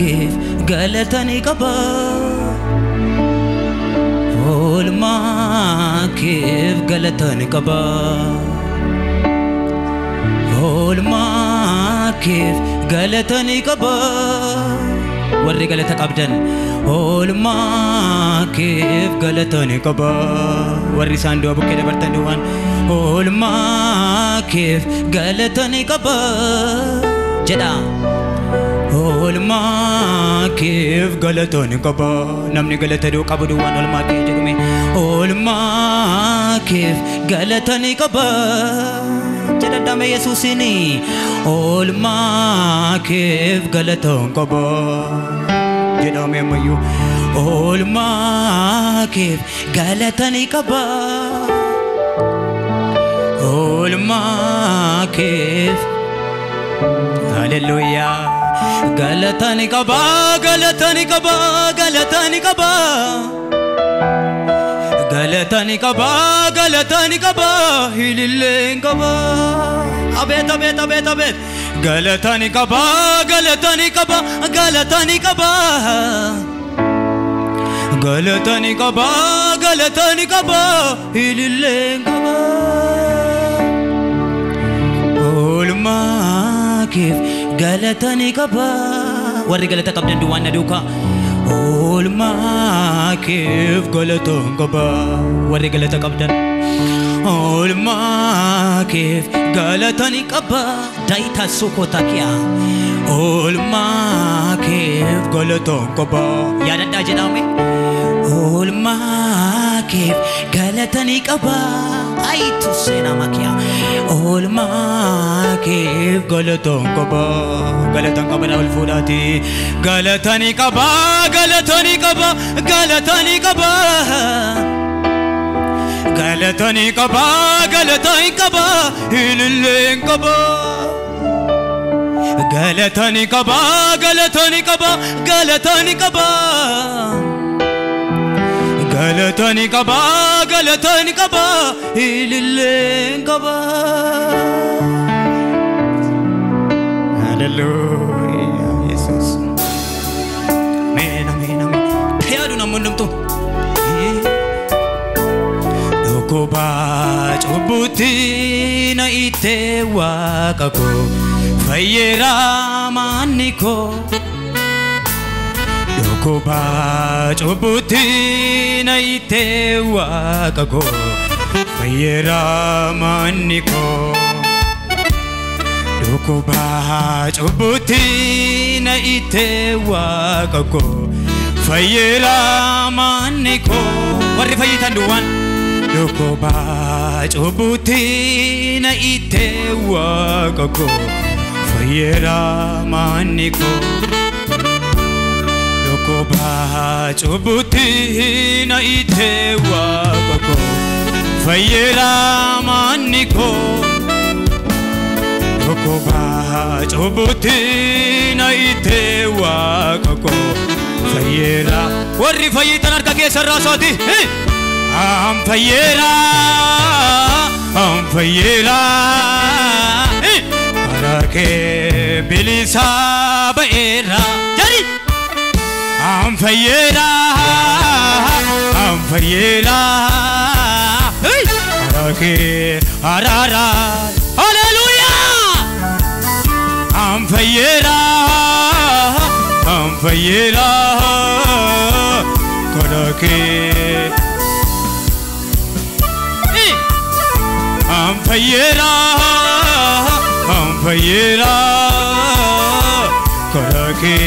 كيف قالتني قبا ما كيف قالتني قبا ما كيف قالتني قبا وري قالتك أبدا ما كيف قالتني قبا وري ساندو أبو كده برتندوان ما كيف قالتني قبا جدا ما كيف قالتني قبا نمني قالت دو قبدوان ما كيف جرمي ما كيف قالتني قبا جدا دم يسوسني ما كيف قالتني قبا جدا ميميو ما كيف قالتني قبا ما كيف هاليلويا قالتني قبا قالتني قبا قالتني قبا قالتني قبا قالتني قبا هيلين قبا أبيت أبيت أبيت أبيت قالتني قبا قالتني قبا قالتني قبا قالتني قبا قالتني قبا هيلين قبا ما كيف قالتني قبا وري قالتك قبل دوان ندوكا ما كيف قالتني قبا وري قالتك قبل ما كيف قالتني قبا دايتا سوكو تاكيا ما كيف قالتني قبا يا دادا جنامي ما كيف قالتني قبا أي تسينا مكيا ما كيف قالتني قبا قالتني قبا والفولاتي قالتني قبا قالتني قبا قالتني قبا قالتني قبا قالتني قبا هيلين قبا قالتني قبا قالتني قبا قالتني قبا قالتني قبا قالتني قبا هيلين قبا هاليلويا يسوع مين مين مين يادونا مندمتو دوكوبا چوبوتي نايته واقكو فيرا مانيكو دوكوبا چوبوتي نايته واقكو فيرا مانيكو دوكوبا چوبوتي نايته واقكو فيرا مانيكو وري فيتان دوان دوكوبا چوبوتي نايته واقكو فيرا مانيكو دوكوبا چوبوتي نايته واقكو فيرا مانيكو دوكوبا چوبوتي نايته واقكو فيرا وري فيتان اركا كيسر راساتي ام فيرا que bilisa beera jari am fayera hey que arara hallelujah am fayera que am fayera करके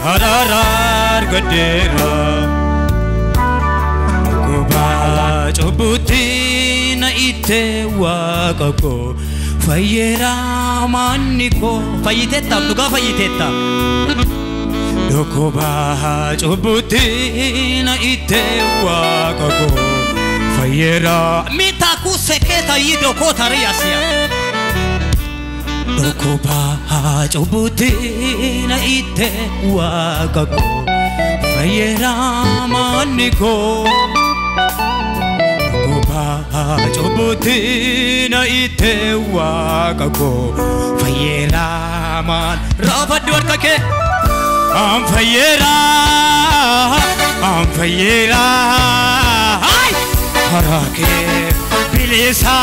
हरारार गडेरा कुबा चुबुती न इथे वाकको फयेरा मानिको फयितेता तुगा फयितेता कुबा चुबुती न इथे वाकको फयेरा मिता कुसेकेता yido kotariasia Dokuba chobuti na ite wakako fayera maniko Dokuba chobuti na ite wakako fayera man Rafa duar kake Amfayera Ay Harake Bilisa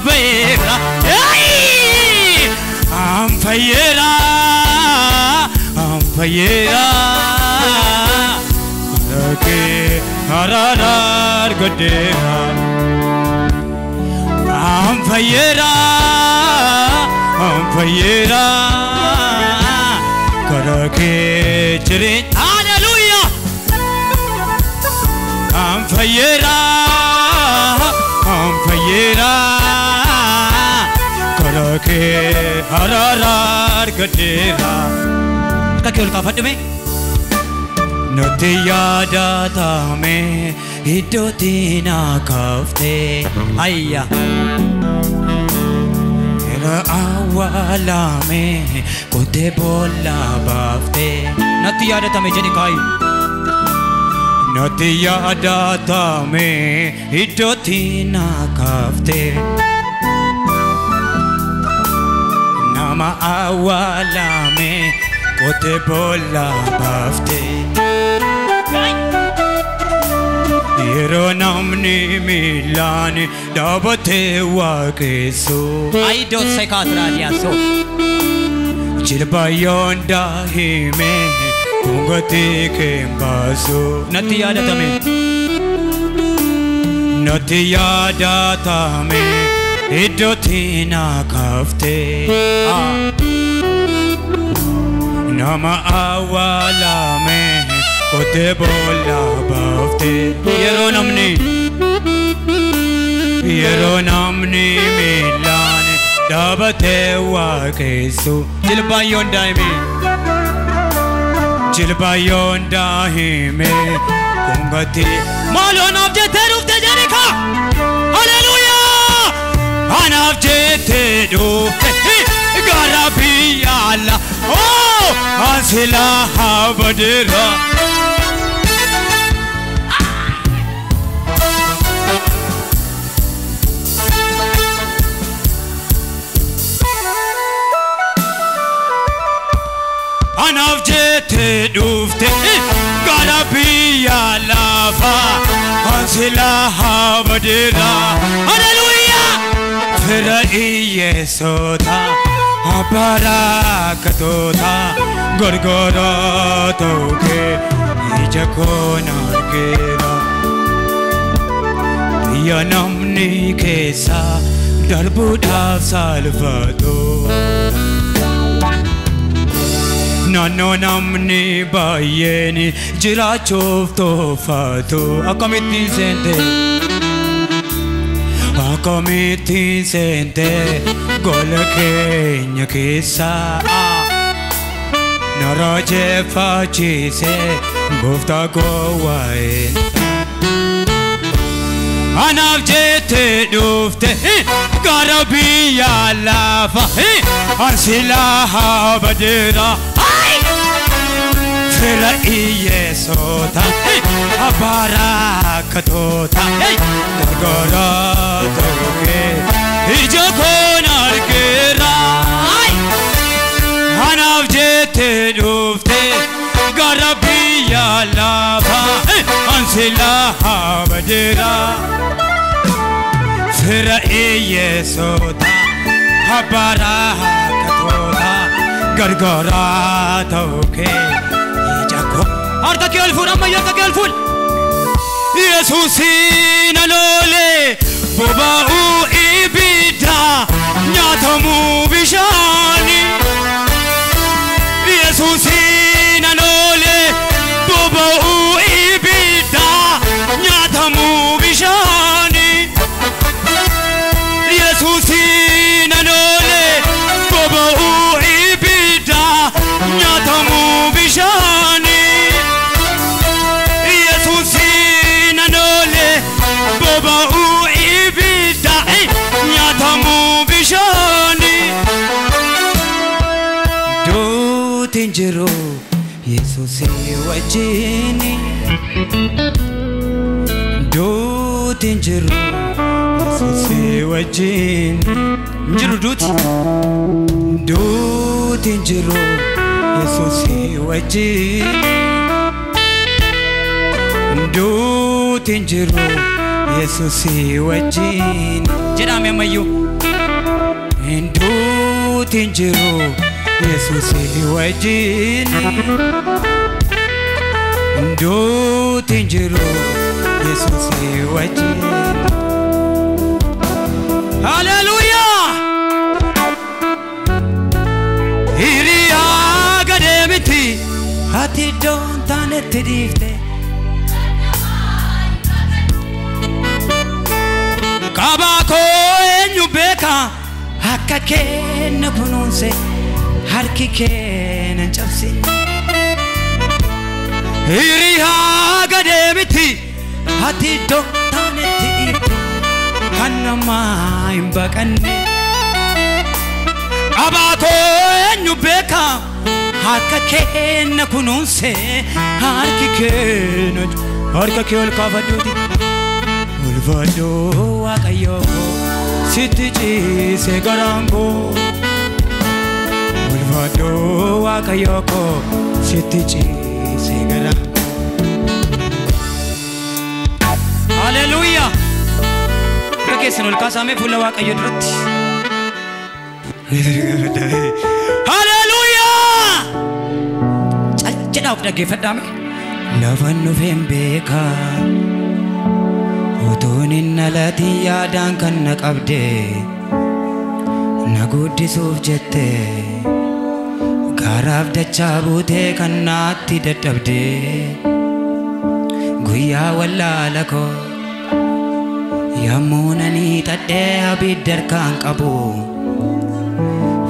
Beira Ay Amfayera Harake Hararar Godera Amfayera Karake Chiri Hallelujah Amfayera Karake Hararar Gadera Kakul ka fadme Nati yada tame Hidotina kafte Ayya Awala me kote bola bafte Nati yada tame jeni kai Nati yada tame hidotina kafte Nama awala me kote bola bafte Yero namni milani dabate wakeso I don't say katradia so Chilba yonda hime kungati kembaso Natiyada tame idotina kafte Nama awala me kote bola bafte Yero namni milani dabate wakeso Jilba yonda hime kungati Malon of Jeteruf de Jericha Hallelujah Anav Jeteru Garabiyala Oh Ansila Habadera Anav Jeterufte Garabiyala Ansila Habadera Hallelujah Fira Iyesota Barakatota Gorgoro toke Ijakona argera Ya namni kesa Darbuda salvato Nano namni bayeni Jirachov tofato Akamiti sente Gola Kenya kisa Naraje faci se Gufta gowain Anav jete dufte Garabiya lafa Arsila habadira Fila iye sota Abarakatota Gargara toke Ijakona argera Anav jete dufte Garabiya lafa Ansila habadira Fila iye sota Abarakatota Gargara toke Arda ke alful amma yarda ke alful Yesusina lole Boba'u ibida Nyatamu bishani Yesusina lole Boba'u ibida Nyatamu bishani Yesusina lole Boba'u ibida Nyatamu bishani Boba'u ibida Nyatamu bishani Tinjiro Yesusi wajini Do tinjiro Yesusi wajini Njiro duti Do tinjiro Yesusi wajjin duutiin jiru Yesusi wajjin jedhame ammayyu duutiin jiru Yesusi wajjin duutiin jiru Yesusi wajjin Hallelujah Hiriya gademiti Hati don tanetti difte Kabako enyu beka Hakka kenna kununse Harki kenna chapsin Hiriya gademiti Hati don tanetti difte Kanama imbakanne Abako enyu beka Harka kenna kununse Harki kenna Harka keol kafaduti Ulvado wakayoko Sitiji se garango Ulvado wakayoko Sitiji se garango Hallelujah Rakesanu kasame fulla wakayo duratti Hallelujah Jedha of dhaggeeffadhaame Lafan dhufeen beeka Utuun hin alatiin yaadaan kan na qabde Na guddisuuf jette Gaaraaf dachaa buutee kan naatti dadhabde Guyyaa wallaala koo Yommuu nani xadhee abidda harkaan qabu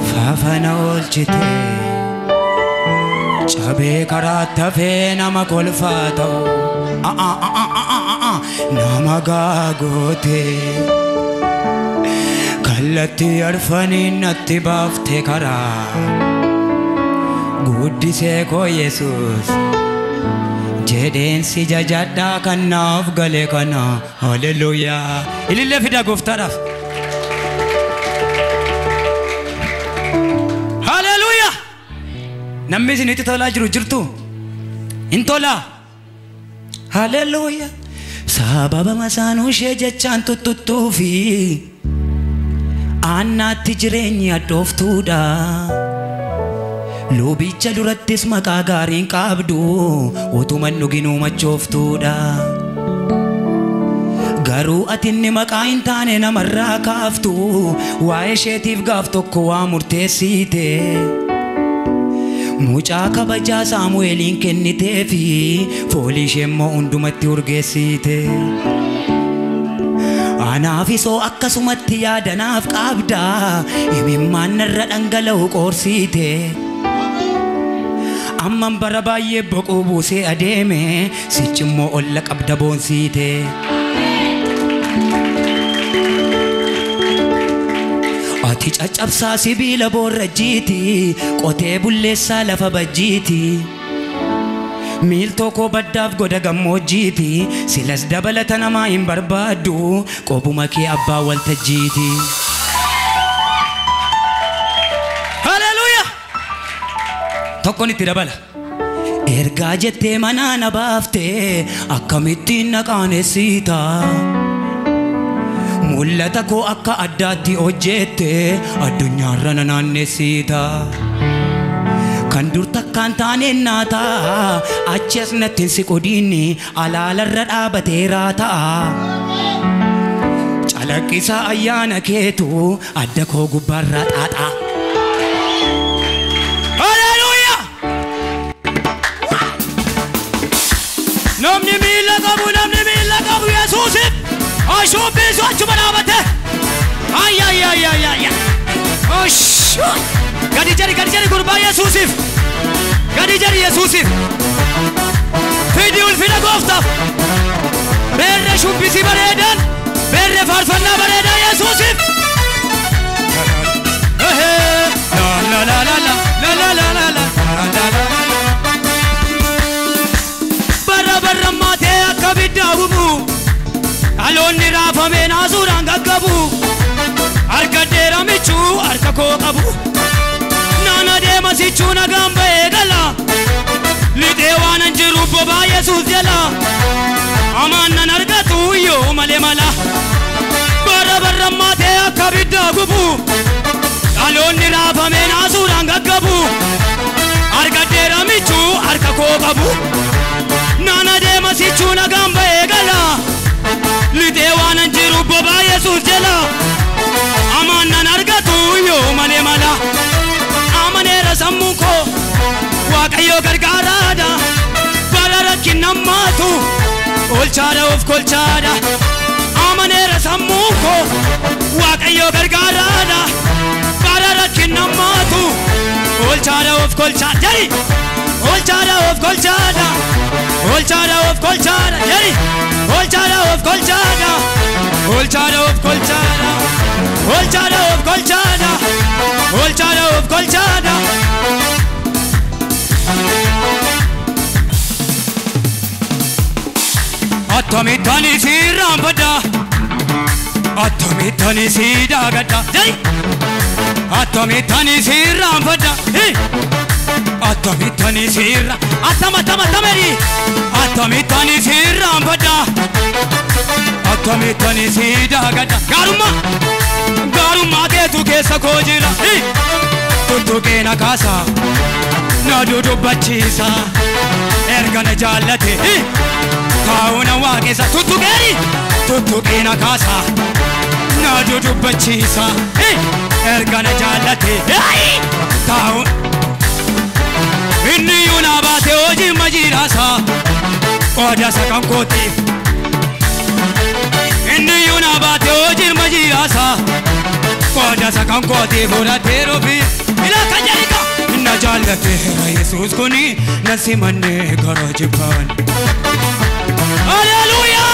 Faafana oolchite Cabee karaatti hafee nama kolfaa ta'u Nama gaagoote Kallatti arfaniin natti baafte karaa Guddisee koo Yesuus Jedheen si jajadhaa kan naaf gale kana Hallelujah Ilillee fidaa gooftaadhaaf Hallelujah Namni isinitti tolaa jiru jirtu Intola Hallelujah Sababa masaanuu ishee jechaan tuttuttuufi Aannaatti jireenyi addooftuudha Lubicha durattis maqaa gaariin qabdu Utuman dhuginuu machooftuudha Garuu ati inni maqaa hin taane namarraa kaaftu Waa'ee isheetiif gaaf tokko waa murteessite Mucaa kabajaa Saamu'eeliin kenniteefi Foolii ishee immoo hundumatti urgeessite Anaafisoo akkasumatti yaadanaaf qabda Imimmaan narra dhangala'u qoorsite Amman bara baay'ee boqoo buusee adeeme Sichi immoo olla qabda boonsite Ati caccabsaa sibiila boorrajjiiti Qotee bulleessaa lafa bajjiiti Miiltoo koo baddaaf goda gammoojjiiti Silas dabalata namaa hin barbaaddu Qobuma kee abbaa waltajjiiti Hallelujah Tokkon itti dabala Ergaa jettee manaa na baaftee Akkamittiin na qaanessita Mul'ata koo akka addaatti hojjette Addunyaarra na naannessita Kan dur takkaan taaneen naata Achi as nattiin si qodiinni Alaalarra dhaabateeraa ta'a Calaqqisaa ayyaana keetu Adda koo gubbaarraa xaaxa Hallelujah Namni miila qabu Yesuusif Ashubbisu achuma dhaabate Ayyaayyaayyaayya Gadi jari gurbaa Yesuusif Gadi jari Yesuusif Fidi ulfina gooftaaf Beerre shubbisi bareedan Beerre faarfannaa bareedaa Yesuusif La la la la la la la la la la la Barra maatee akka biddaa gubu Aloonni raafameen haasuudhaan gaggabu Harka dheera michuu harka koo qabu Naana deema sichuu nagaan ba'ee gala bobaa Yesuus jala amanna nargatu yoo malee mala bara maatee akka bidda gubu dhaloonni raafamee naasuudhaan gaggabu argadheera michuu harka koo qabu nana deema sichuu nagaan ba'ee gala lixee waan hin jiru bobaa Yesuus jala amanna nargatu yoo malee mala amaneera sammuun koo Waaqayyo gargaaraadha bara rakkinna maatu olchaadha of kolchaadha amaneera sammuun koo Waaqayyo gargaaraadha bara rakkinna maatu olchaadha of kolchaadha jari olchaadha of kolchaadha olchaadha of kolchaadha jari olchaadha of kolchaadha olchaadha of kolchaadha olchaadha of kolchaadha olchaadha of kolchaadha Atomitani si rambada Atomitani si dagada Jai Atomitani si rambada Atomitani si Tameri Atomitani si rambada Atomitani si dagada Garuma keetu keessa koo jira Tuttuqee na kaasa na dudubbachiisa erga na jaallate kauna waaqessa tuttuqee na kaasa na dudubbachiisa erga na jaallate inni yoo na baate hojii majiraasa qooda sakan kootiif inni yoo na baate hojii majiraasa qooda sakan kootiif fudhateeruufi ila kan jedhika na jaallate Yesuus kuni na simanne gara jibbaan Hallelujah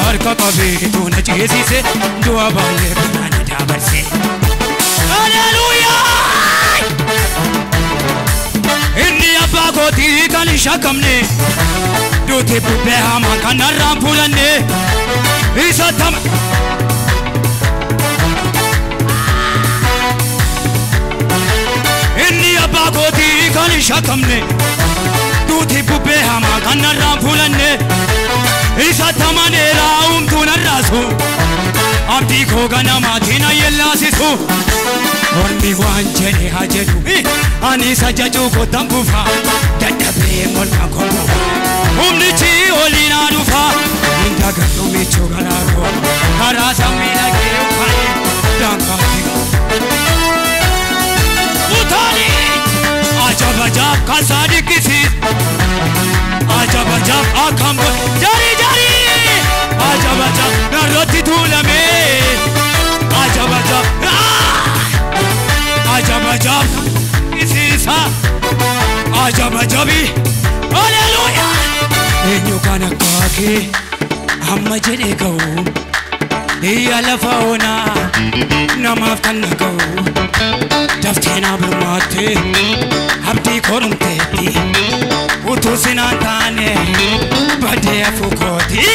harka qabeetu na ceesise du'a baay'ee kana na dabarse Hallelujah inni abbaa kootii kan shakkamne duuti bubbee hamaa kan narraan fuudhanne isa tama inni abbaa kootii kan shakkamne duuti bubbee hamaa kan narraan fuudhanne isa tamaneera humtuu narraasu abdii koo ganamaatiin ayyellaasisu ormi waan jedhe haa jedhu ani isa jajuu kottan buufa dadhabee molka koo buufa humnichi olii naa dhufa hin dagadhu michuu galaakoo karaa sammii dhagee uffate daangaatti utani ajab kasa dikkisiis ajab akkam jari ajab narratti tuulame ajab isiisa ajabi Hallelujah eenyu kan akka kee amma jedhee ga'u iyya lafa onaa namaaf kan naga'u daftee naa birmaatte abdii korumteetti utuu sinaan taane badee afuukooti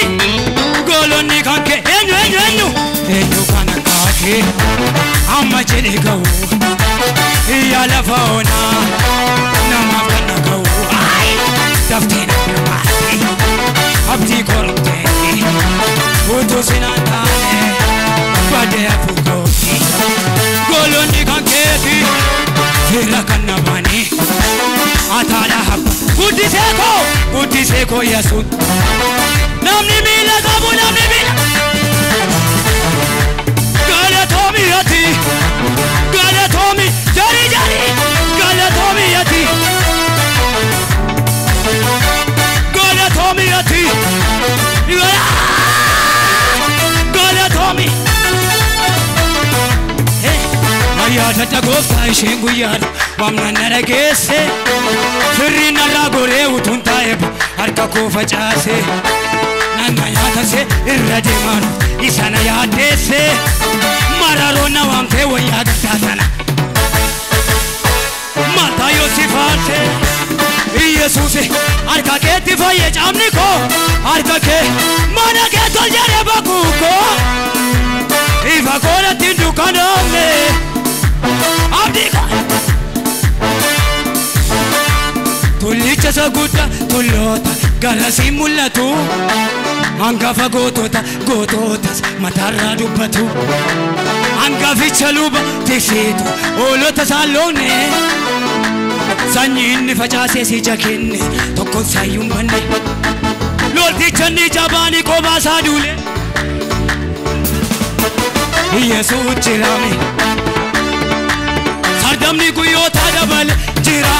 golonni kan kee eenyu kan akka kee amma jedhee ga'u iyya lafa onaa namaaf kan naga'u daftee naa birmaatte abdii korumteetti utuu sinaan taane badee afuukooti golonni kan keeti fira kan nabani ataala habba guddisee koo Yesuus namni miila qabu namni miila galatoomi ati galatoomi jari galatoomi ati galatoomi ati galatoomi yaadadha gooftaa isheen guyyaadha waamna na dhageesse firri narraa goree utuun taa'e harka koo facaase nanna yaatase irra deemaan isa na yaaddeesse mararoon na waamtee wayyaa gaddaa sana mataa yoo si faarte Yesuuse harka keetti fayye caamni koo harka kee mana kee tol jedhee bakuu koo ifa koolatti dukkanoomne abdii koo tullicha isa guddaa tulloota garasii mul'atu hangafa goototas mataarraa dubbatu hangaficha luba tiksiitu oolota saalloone sanyiin ni facaasee si jakenne tokkoon saayyuun banne lolticha ni jabaani qobaasaa duule Yesuus jiraame sardamni guyyoota dabale jira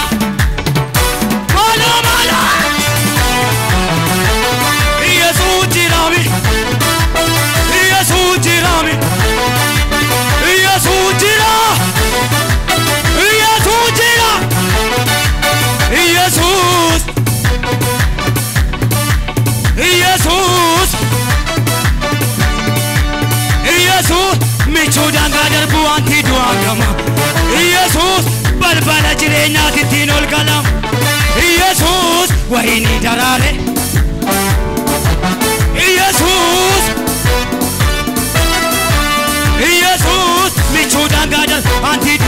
mala Yesuus jiraame Yesuus jiraame Yesuus jira Yesuus jira Yesuus Yesuus Yesuus michuudhaan darbu wanti du'aa gama Yesuus balbala jireenyaatti ittiin ol galama Yesuus wayinii daraare Yesuus Yesuus michuudhaan darbu wanti